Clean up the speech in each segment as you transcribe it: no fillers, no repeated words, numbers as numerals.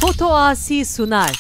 Foto Asi sunar.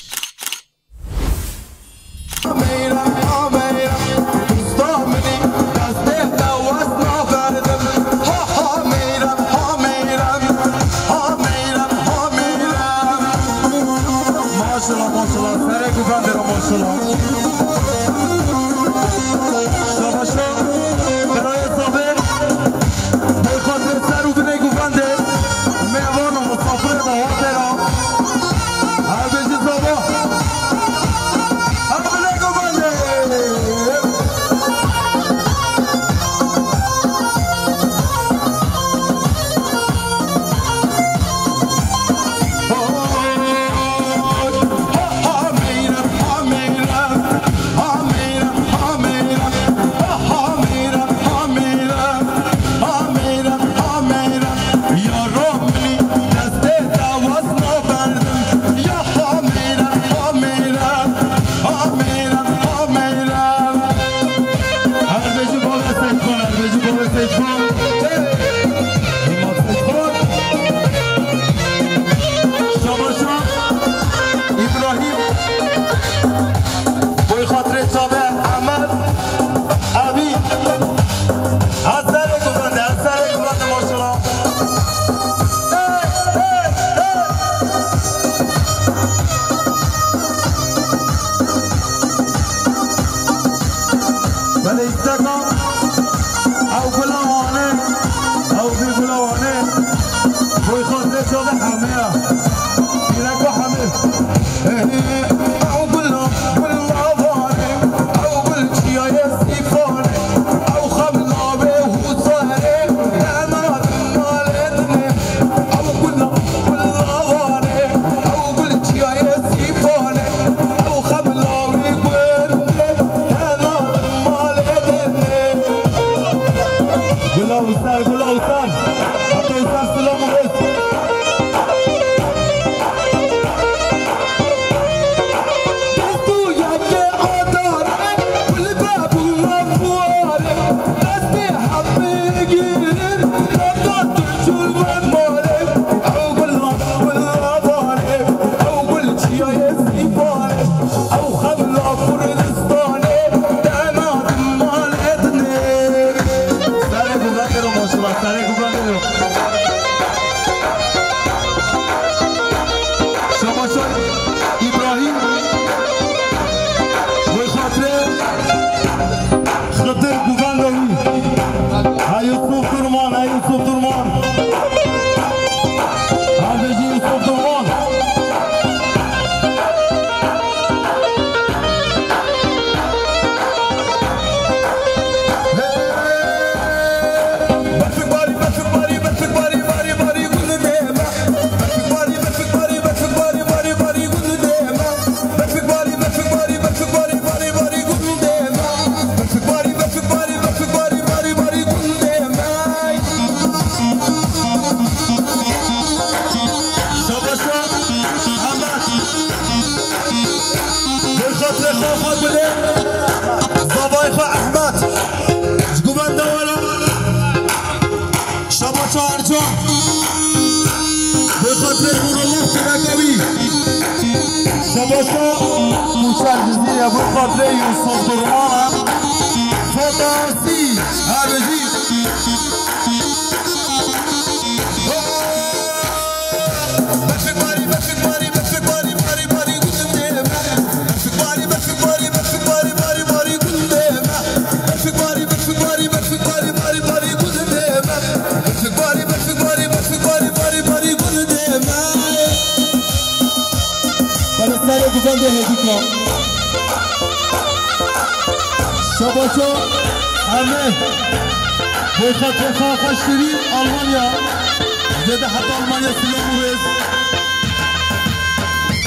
شباشا همه بخاطر خواهشتری آلمانیا زده حتی آلمانیا سلام موز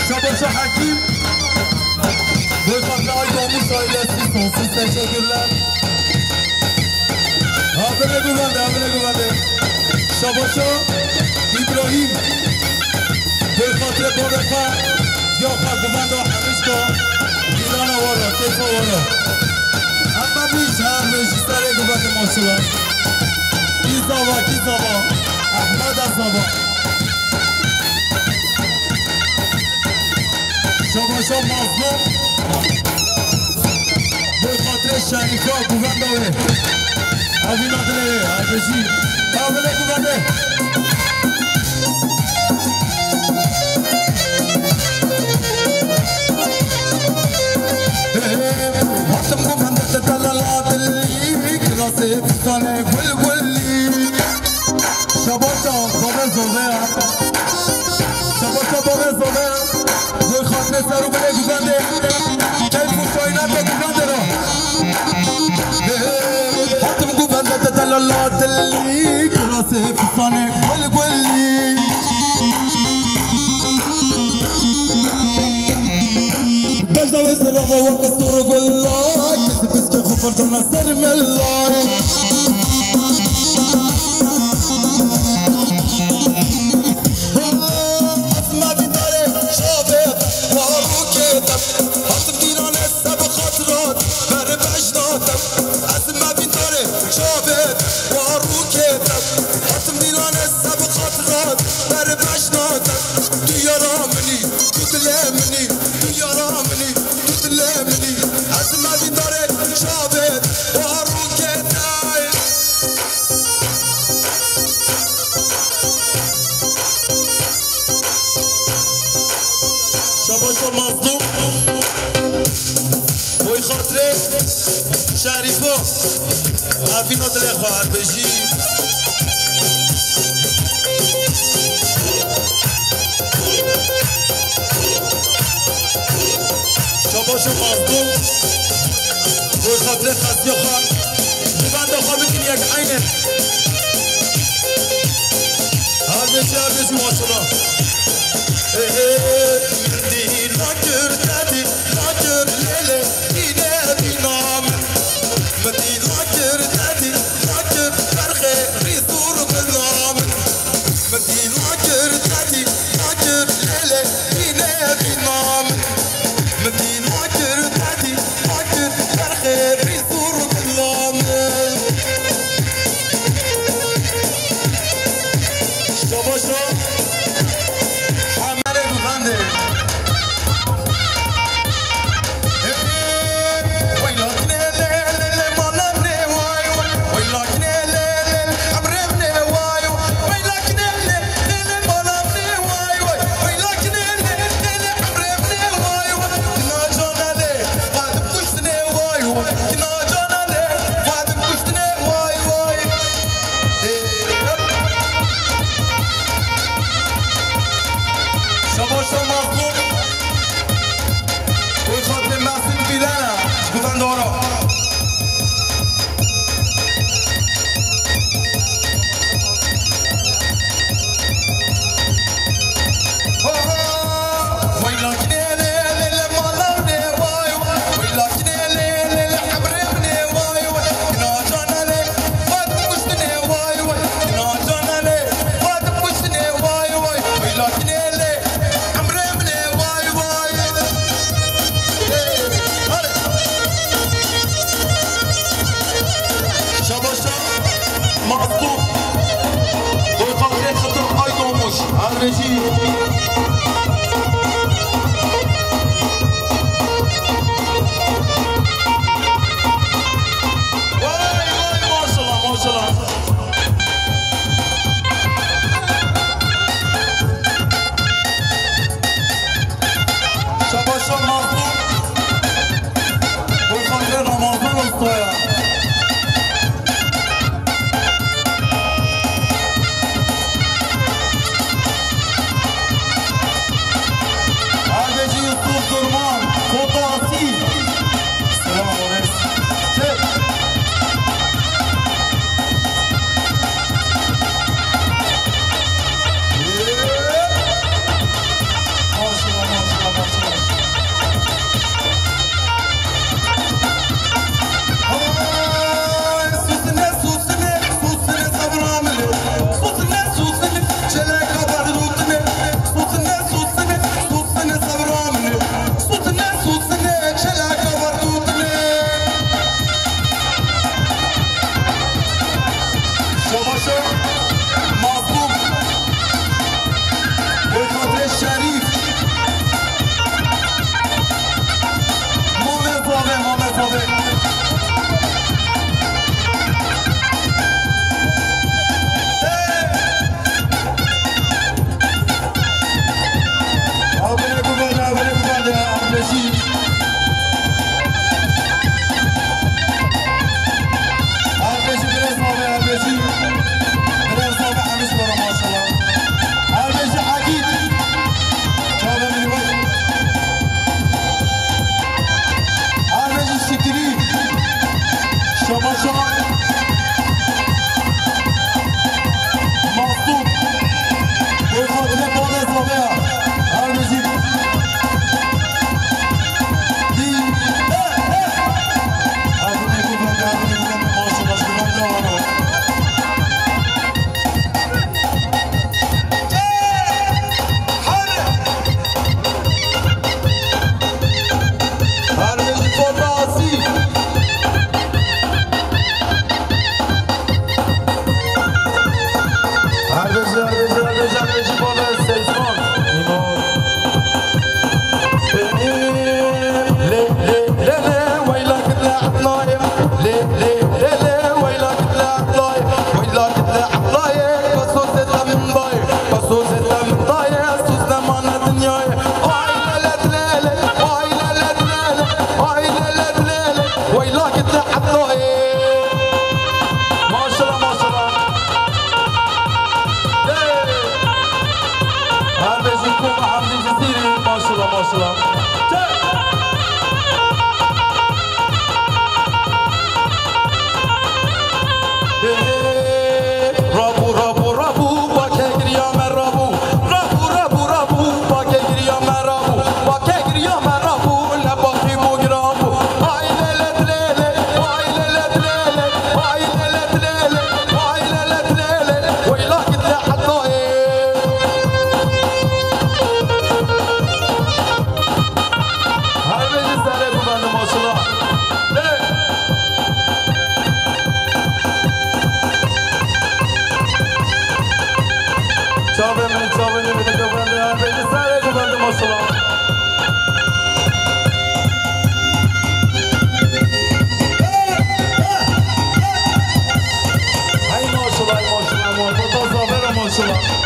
شباشا حکیم بخاطر های داموز آیلاسی سانسیز تشکرلر آبنه گوانده شباشا ابراهیم بخاطر بارخا یا خواهد و حمیشکا ایران وارا تیفا وارا اما همش سر گوانده ماشلا کی زابا احمد از زابا شما مظلوم به خاطر شریفا گوونده اوی نادره عربجی قابله گوونده حتم گوونده تدلالات اللي كراسي فستانه گل گلی شباشا بابه زوده شباشا بابه زوده گل خاطر سرو بله گوونده کیف و شاینات گوونده را حتم گوونده تدلالات اللي كراسي فستانه گل گلی بجدا وزر و قصور گلای کسی بس که خوفر تو نصر ملای اسمع بیداره شابه وارو کتم حتم دیران سب خاطرات بر بجداتم اسمع بیداره شابه وارو کتم حتم دیران سب خاطرات بر بجداتم تو یارامنی تو دلمنی تو یارامنی تو دلمنی اسمع بیداره شابه وارو کتم شباشا مظلوم بوی خاطره شریفا عفینا دل خواهر بجی شباشا مظلوم بوی خاطره خطی خواه ببنده خواه بگین یک عینه هر بجی ماشالله ناجر دادي ناجر ليلة إينا بنام مدي ناجر دادي ناجر فرخي ريثور بنام مدي ناجر دادي ناجر ليلة إينا بنام مدي ناجر دادي ناجر فرخي ريثور بنام شباشا شباشا مظلوم بوی خاطر محسن بیلنه گوزندارا مظلوم بوی خاطر خطر آی دوموش عربجی شباشا مظلوم بوی خاطر رمضان استویا maşallah. Rabu rabu rabu bake giriya me rabu rabu rabu rabu bake giriya me rabu bake giriya me rabu le baki bu girabu ay lele lele ay lele lele ay lele lele ay lele lele ويلا كده حتى هاي بيجي سالي بنا ما شاء الله Çağbe beni bir de kapandı ya. Beni sahaya kapandı maşallah. Hay maşallah maşallah maşallah. Zafer maşallah.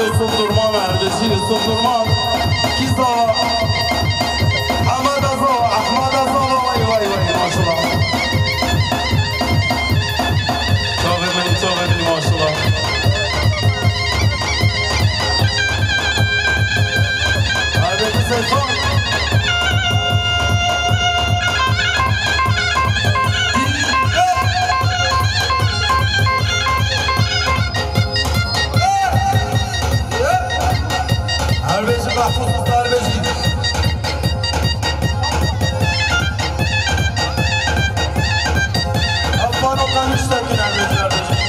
Yusuf Durman Erdesi Yusuf Durman Kiza Ahmet Azo Ahmet Azo vay vay vay maşallah çok edin maşallah Erdesi Seyfan Mahfuz Darbeci Afan Okan Üçtekin Erbeci Erbeci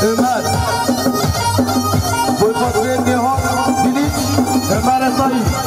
Ömer Boykot Vergi Hak Bilic Ömer Esayim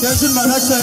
Gelsin Menekşe'ye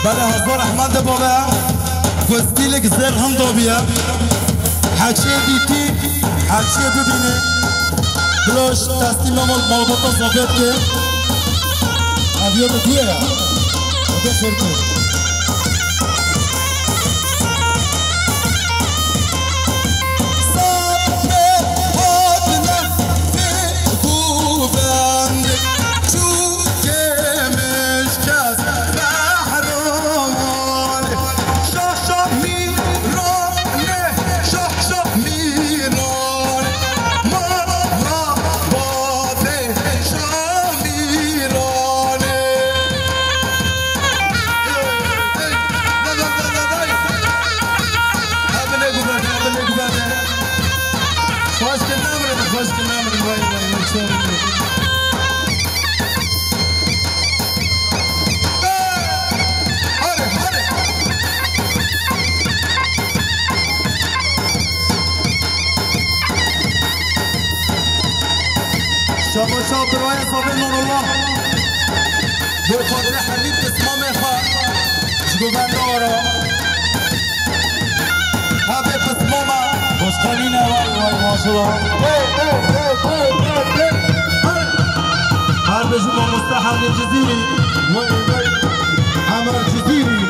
بله هزار احمد بابا فستیلک زر هم دابیه حچه دیتی حچه ببینه بلاش تسلیم مالباتا زافت که اویاد دیه اوده خیر که شاباشا برای صابر نور الله به خاطر حبیب اسمام خواه شگوبند آرا حبیب اسمام خوشقلین وای ماشالله هر بجو با مستحق جزیری عمر جزیری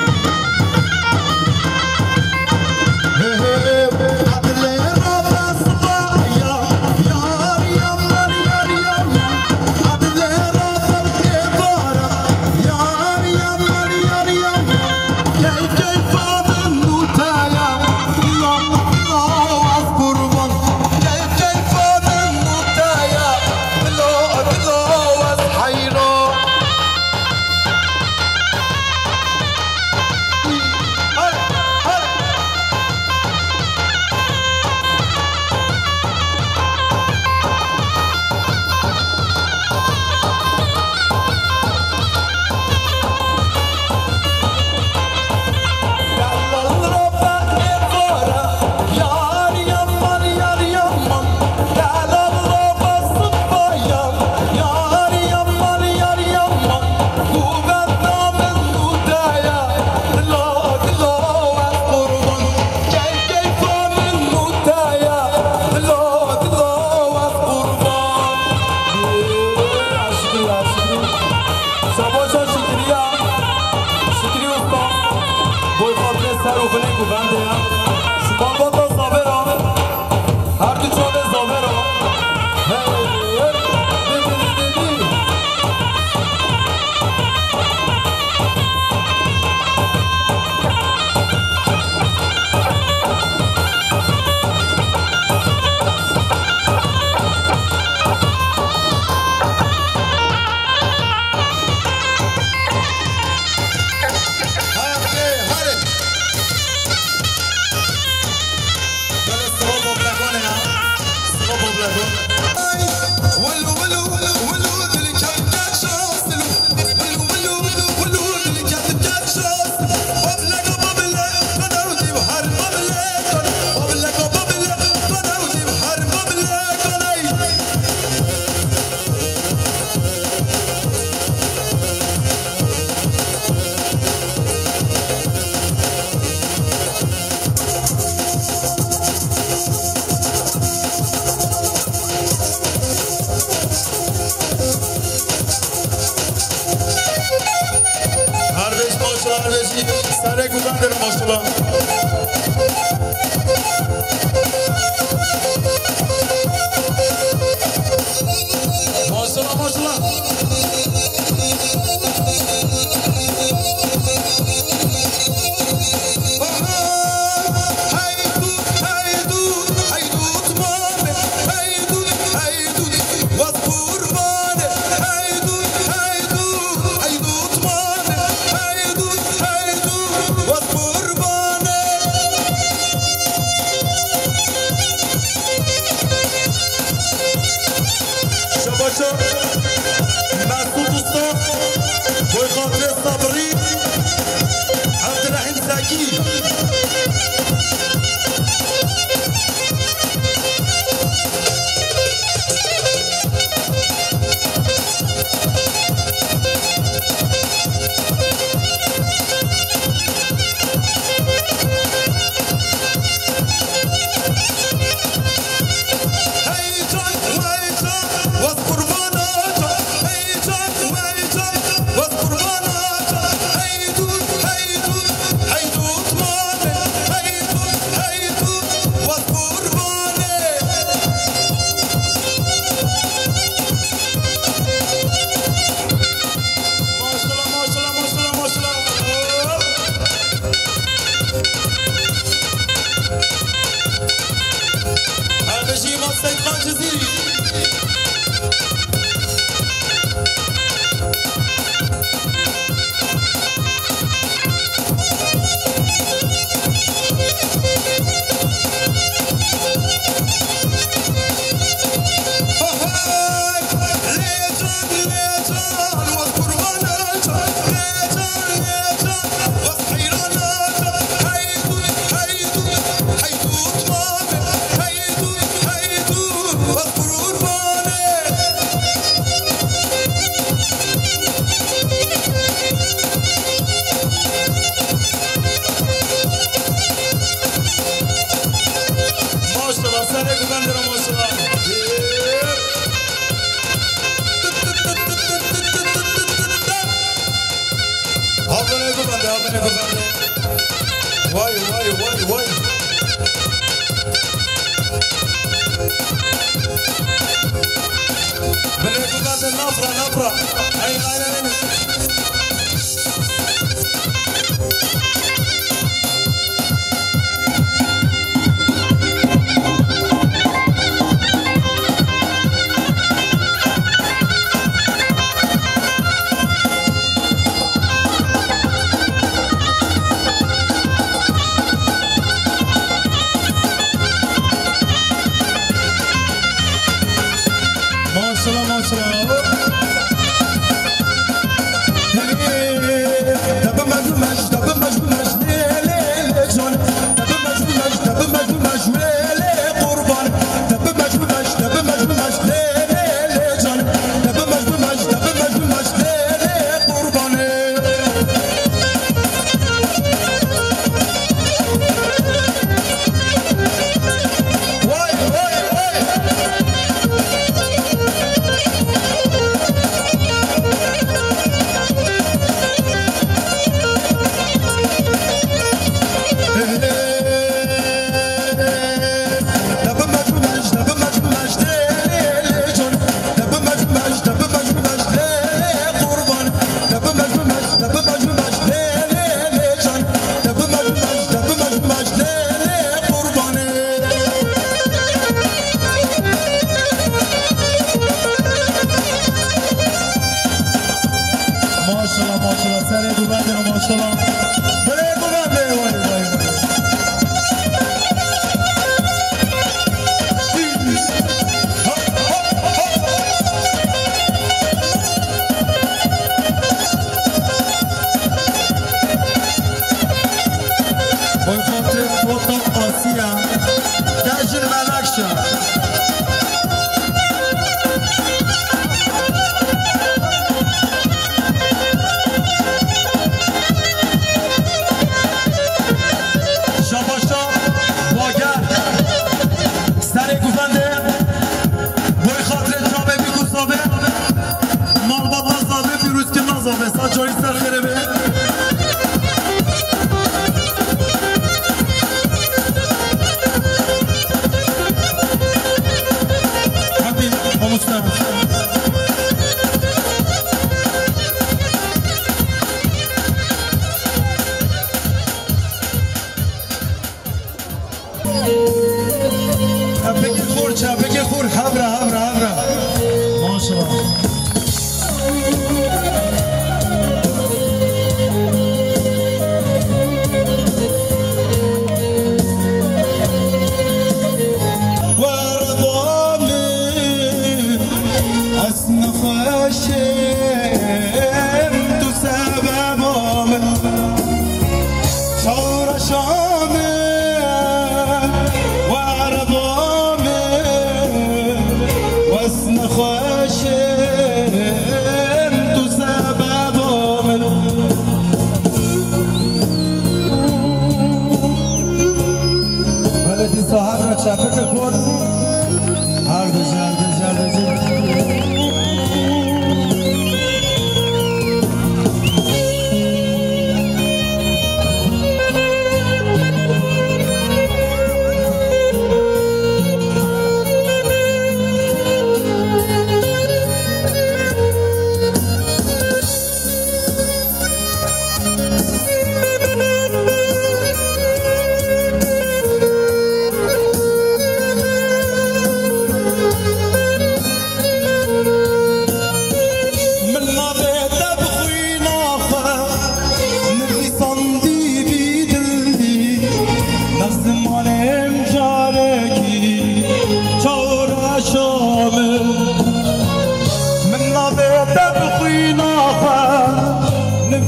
سره گوگان داره ماشالله ماشالله ماشالله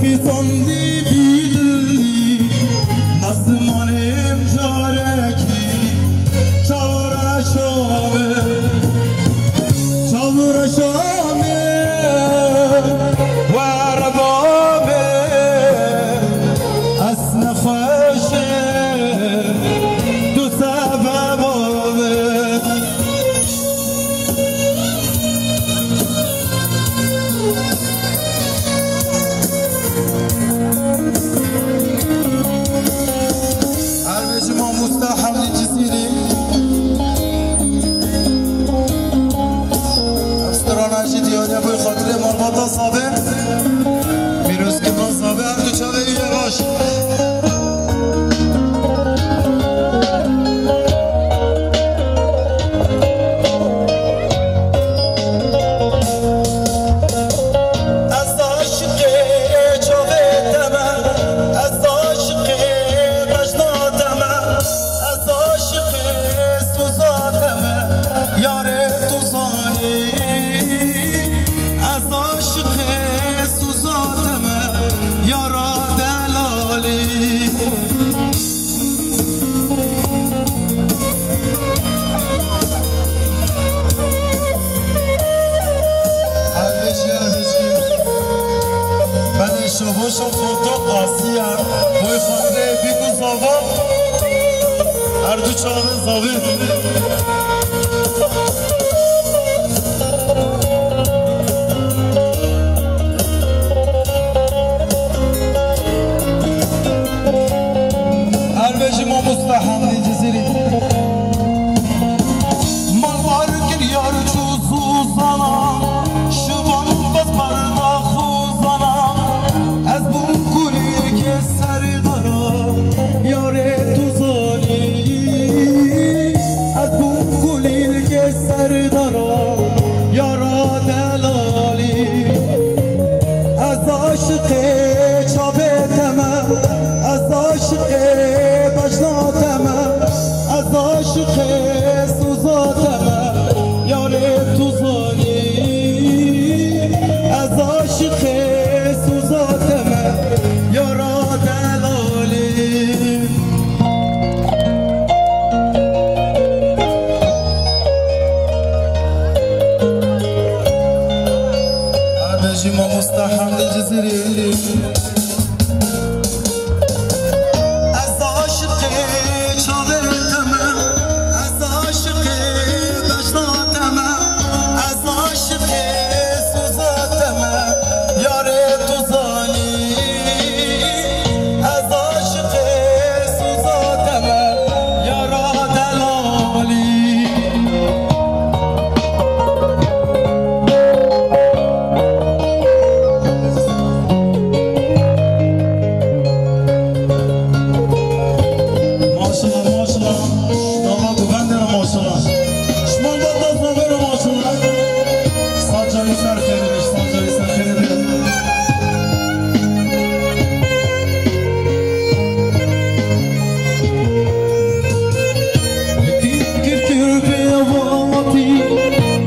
في صندي آسیا بوی خاطره بیکو زاوا هر دو چاقه زاوی هر بجی ما مستحم دی جزیری مالوار گریار چو زوزانا شبان بس بردا خوزانا از بون گلی که سر دارا یاره تو زانی از بون گلی که سر دارا یارا دلالی از عاشق چابتم از عاشق بجناتم از عاشق سوزاتم یاره تو زانی از عاشق سوزاتم یارا دلالی عبجی ما مستحم جزیری از عاشق چابتم از عاشق بجناتم از عاشق سوزاتم یاره تو زانی از عاشق سوزاتم یارا دلالی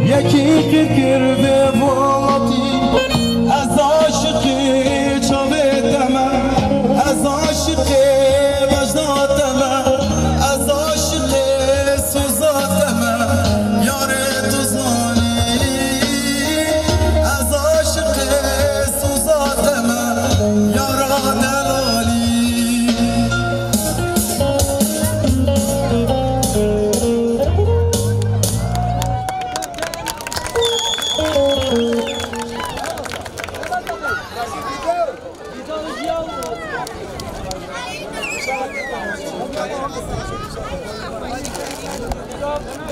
یکی کر به واتی از عاشق چابتم از عاشق بجناتم از عاشق سوزاتم یاره تو زانی از عاشق سوزاتم یارا دلالی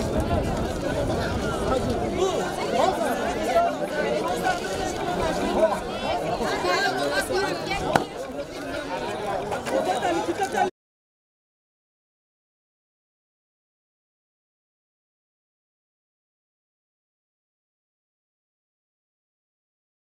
Thank you.